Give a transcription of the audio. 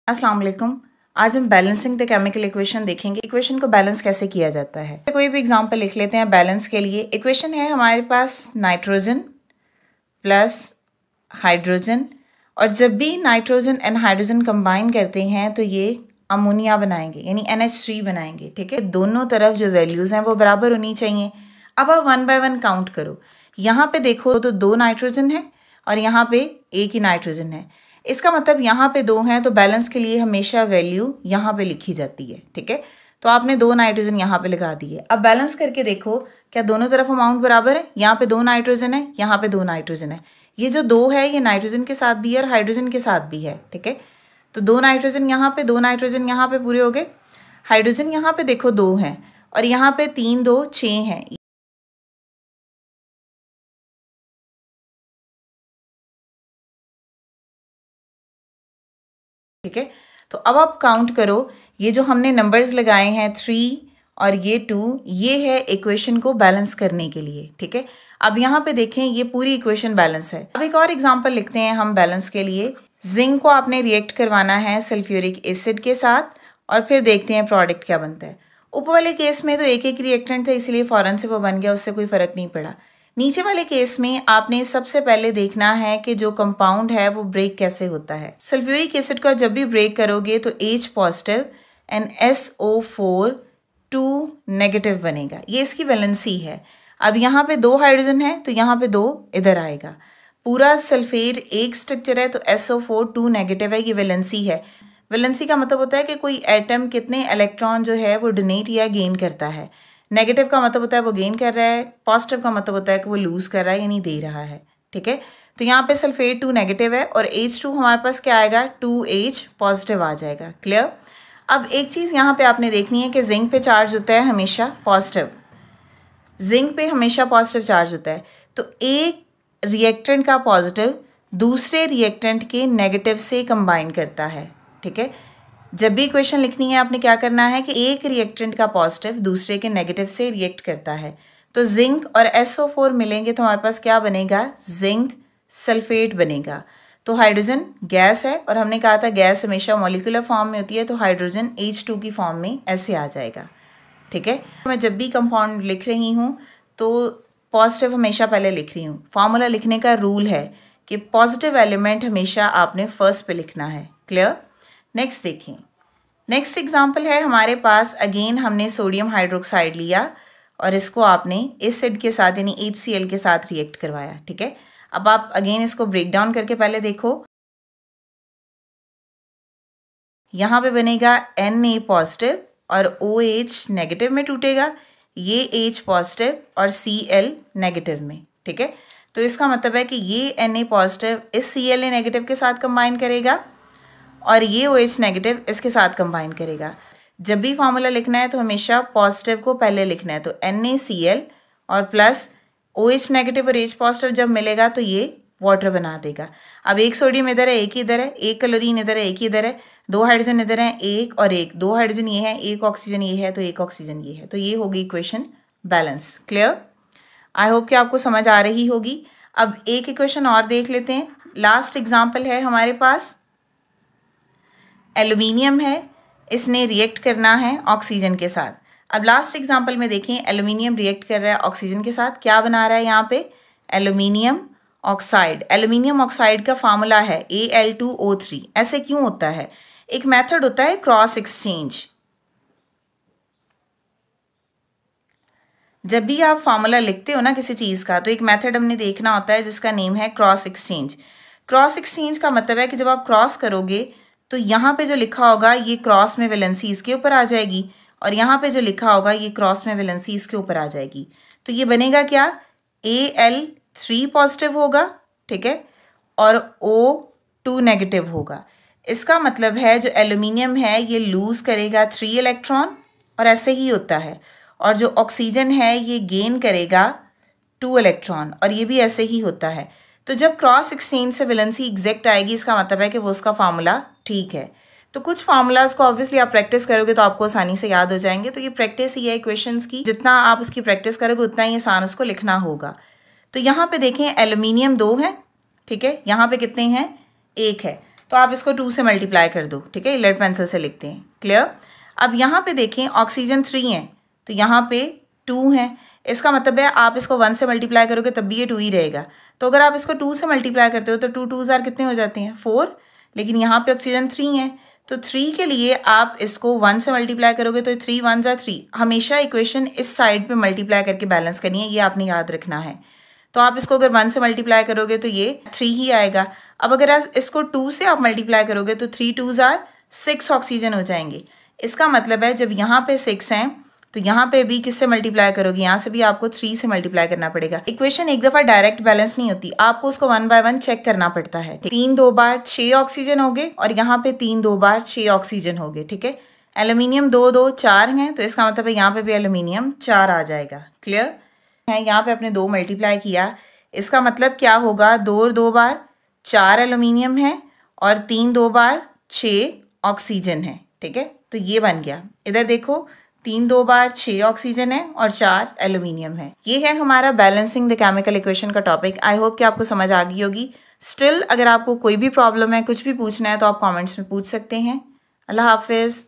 अस्सलाम वालेकुम। आज हम बैलेंसिंग द केमिकल इक्वेशन देखेंगे। इक्वेशन को बैलेंस कैसे किया जाता है। कोई भी एग्जांपल लिख लेते हैं बैलेंस के लिए। इक्वेशन है हमारे पास नाइट्रोजन प्लस हाइड्रोजन, और जब भी नाइट्रोजन एंड हाइड्रोजन कंबाइन करते हैं तो ये अमोनिया बनाएंगे, यानी NH3 बनाएंगे। ठीक है, दोनों तरफ जो वैल्यूज़ हैं वो बराबर होनी चाहिए। अब आप 1 बाय 1 काउंट करो। यहाँ पे देखो तो 2 नाइट्रोजन है और यहाँ पे एक ही नाइट्रोजन है। इसका मतलब यहाँ पे 2 हैं, तो बैलेंस के लिए हमेशा वैल्यू यहाँ पे लिखी जाती है। ठीक है, तो आपने 2 नाइट्रोजन यहाँ पे लगा दिए। अब बैलेंस करके देखो क्या दोनों तरफ अमाउंट बराबर है। यहाँ पे 2 नाइट्रोजन है, यहाँ पे 2 नाइट्रोजन है। ये जो 2 है ये नाइट्रोजन के साथ भी है और हाइड्रोजन के साथ भी है। ठीक है, तो 2 नाइट्रोजन यहाँ पे, 2 नाइट्रोजन यहाँ पे पूरे हो गए। हाइड्रोजन यहाँ पे देखो 2 हैं और यहाँ पे 3 2 6 हैं। ठीक है, तो अब आप काउंट करो, ये जो हमने नंबर्स लगाए हैं 3 और ये 2, ये है इक्वेशन को बैलेंस करने के लिए। ठीक है, अब यहाँ पे देखें ये पूरी इक्वेशन बैलेंस है। अब एक और एग्जांपल लिखते हैं हम बैलेंस के लिए। जिंक को आपने रिएक्ट करवाना है सल्फ्यूरिक एसिड के साथ और फिर देखते हैं प्रोडक्ट क्या बनता है। ऊपर वाले केस में तो एक एक रिएक्टेंट था इसलिए फ़ौरन से वो बन गया, उससे कोई फ़र्क नहीं पड़ा। नीचे वाले केस में आपने सबसे पहले देखना है कि जो कंपाउंड है वो ब्रेक कैसे होता है। सल्फ्यूरिक एसिड को जब भी ब्रेक करोगे तो H positive and SO4 2 negative बनेगा। ये इसकी वैलेंसी है। अब यहाँ पे 2 हाइड्रोजन है तो यहाँ पे 2 इधर आएगा। पूरा सल्फेट एक स्ट्रक्चर है तो SO4 2 नेगेटिव है, ये वैलेंसी है। वैलेंसी का मतलब होता है कि कोई एटम कितने इलेक्ट्रॉन जो है वो डोनेट या गेन करता है। नेगेटिव का मतलब होता है वो गेन कर रहा है, पॉजिटिव का मतलब होता है कि वो लूज कर रहा है यानी दे रहा है। ठीक है, तो यहाँ पे सल्फेट 2 नेगेटिव है और H2 हमारे पास क्या आएगा, 2H पॉजिटिव आ जाएगा। क्लियर। अब एक चीज़ यहाँ पे आपने देखनी है कि जिंक पे चार्ज होता है हमेशा पॉजिटिव, जिंक पे हमेशा पॉजिटिव चार्ज होता है। तो एक रिएक्टेंट का पॉजिटिव दूसरे रिएक्टेंट के नेगेटिव से कंबाइन करता है। ठीक है, जब भी इक्वेशन लिखनी है आपने क्या करना है कि एक रिएक्टेंट का पॉजिटिव दूसरे के नेगेटिव से रिएक्ट करता है। तो जिंक और SO4 मिलेंगे तो हमारे पास क्या बनेगा, जिंक सल्फेट बनेगा। तो हाइड्रोजन गैस है और हमने कहा था गैस हमेशा मॉलिक्यूलर फॉर्म में होती है, तो हाइड्रोजन H2 की फॉर्म में ऐसे आ जाएगा। ठीक है, मैं जब भी कंपाउंड लिख रही हूँ तो पॉजिटिव हमेशा पहले लिख रही हूँ। फॉर्मूला लिखने का रूल है कि पॉजिटिव एलिमेंट हमेशा आपने फर्स्ट पे लिखना है। क्लियर। नेक्स्ट देखें, नेक्स्ट एग्जाम्पल है हमारे पास। अगेन हमने सोडियम हाइड्रोक्साइड लिया और इसको आपने एसिड के साथ यानी HCl के साथ रिएक्ट करवाया। ठीक है, अब आप अगेन इसको ब्रेक डाउन करके पहले देखो। यहाँ पे बनेगा Na पॉजिटिव और OH नेगेटिव में टूटेगा, ये H पॉजिटिव और Cl नेगेटिव में। ठीक है, तो इसका मतलब है कि ये Na पॉजिटिव इस Cl नेगेटिव के साथ कंबाइन करेगा और ये OH नेगेटिव इसके साथ कंबाइन करेगा। जब भी फार्मूला लिखना है तो हमेशा पॉजिटिव को पहले लिखना है। तो NaCl और प्लस OH नेगेटिव और H पॉजिटिव जब मिलेगा तो ये वाटर बना देगा। अब एक सोडियम इधर है, एक इधर है, एक क्लोरीन इधर है, एक इधर है, 2 हाइड्रोजन इधर है, एक और एक, 2 हाइड्रोजन ये है, एक ऑक्सीजन ये है, तो एक ऑक्सीजन ये है। तो ये होगी equation balance. Clear. I hope कि आपको समझ आ रही होगी। अब एक इक्वेशन और देख लेते हैं। लास्ट एग्जाम्पल है हमारे पास। एल्यूमिनियम है, इसने रिएक्ट करना है ऑक्सीजन के साथ। अब लास्ट एग्जांपल में देखें, एल्यूमिनियम रिएक्ट कर रहा है ऑक्सीजन के साथ। क्या बना रहा है यहाँ पे, एल्यूमिनियम ऑक्साइड। एल्यूमिनियम ऑक्साइड का फार्मूला है Al2O3। ऐसे क्यों होता है, एक मेथड होता है क्रॉस एक्सचेंज। जब भी आप फार्मूला लिखते हो ना किसी चीज़ का तो एक मेथड हमने देखना होता है जिसका नेम है क्रॉस एक्सचेंज। क्रॉस एक्सचेंज का मतलब है कि जब आप क्रॉस करोगे तो यहाँ पे जो लिखा होगा ये क्रॉस में वैलेंसी इसके ऊपर आ जाएगी और यहाँ पे जो लिखा होगा ये क्रॉस में वैलेंसी इसके ऊपर आ जाएगी। तो ये बनेगा क्या, Al3 पॉजिटिव होगा। ठीक है, और O2 नेगेटिव होगा। इसका मतलब है जो एल्यूमिनियम है ये लूज करेगा 3 इलेक्ट्रॉन और ऐसे ही होता है, और जो ऑक्सीजन है ये गेन करेगा 2 इलेक्ट्रॉन और ये भी ऐसे ही होता है। तो जब क्रॉस एक्सचेंज से वैलेंसी एग्जैक्ट आएगी इसका मतलब है कि वो उसका फार्मूला ठीक है। तो कुछ फार्मूलाज को ऑब्वियसली आप प्रैक्टिस करोगे तो आपको आसानी से याद हो जाएंगे। तो ये प्रैक्टिस ही है इक्वेशंस की, जितना आप उसकी प्रैक्टिस करोगे उतना ही आसान उसको लिखना होगा। तो यहाँ पे देखें एल्यूमिनियम 2 है। ठीक है, यहाँ पे कितने हैं, 1 है। तो आप इसको 2 से मल्टीप्लाई कर दो, ठीक है, लेड पेंसिल से लिखते हैं, क्लियर। अब यहाँ पे देखें ऑक्सीजन 3 है तो यहाँ पे 2 है, इसका मतलब है आप इसको 1 से मल्टीप्लाई करोगे तब भी ये 2 ही रहेगा। तो अगर आप इसको 2 से मल्टीप्लाई करते हो तो 2 2 जार कितने हो जाते हैं 4, लेकिन यहाँ पे ऑक्सीजन 3 है तो 3 के लिए आप इसको 1 से मल्टीप्लाई करोगे तो 3 1 जार 3। हमेशा इक्वेशन इस साइड पे मल्टीप्लाई करके बैलेंस करनी है, ये आपने याद रखना है। तो आप इसको अगर 1 से मल्टीप्लाई करोगे तो ये 3 ही आएगा। अब अगर इसको 2 से आप मल्टीप्लाई करोगे तो 3 2 जार 6 ऑक्सीजन हो जाएंगे। इसका मतलब है जब यहाँ पे 6 हैं तो यहाँ पे भी किससे मल्टीप्लाई करोगे, यहाँ से भी आपको 3 से मल्टीप्लाई करना पड़ेगा। इक्वेशन एक दफ़ा डायरेक्ट बैलेंस नहीं होती, आपको उसको 1 बाय 1 चेक करना पड़ता है। 3 2 बार 6 ऑक्सीजन हो गए और यहाँ पे 3 2 बार 6 ऑक्सीजन हो गए, ठीक है। एल्यूमिनियम 2 2 4 हैं तो इसका मतलब है यहाँ पे भी एल्यूमिनियम 4 आ जाएगा, क्लियर है। यहाँ पे आपने 2 मल्टीप्लाई किया, इसका मतलब क्या होगा, 2 और 2 बार 4 एल्यूमिनियम है और 3 2 बार 6 ऑक्सीजन है, ठीक है। तो ये बन गया, इधर देखो 3 2 बार 6 ऑक्सीजन है और 4 एल्यूमिनियम है। ये है हमारा बैलेंसिंग द केमिकल इक्वेशन का टॉपिक। आई होप कि आपको समझ आ गई होगी। स्टिल अगर आपको कोई भी प्रॉब्लम है, कुछ भी पूछना है तो आप कमेंट्स में पूछ सकते हैं। अल्लाह हाफिज़।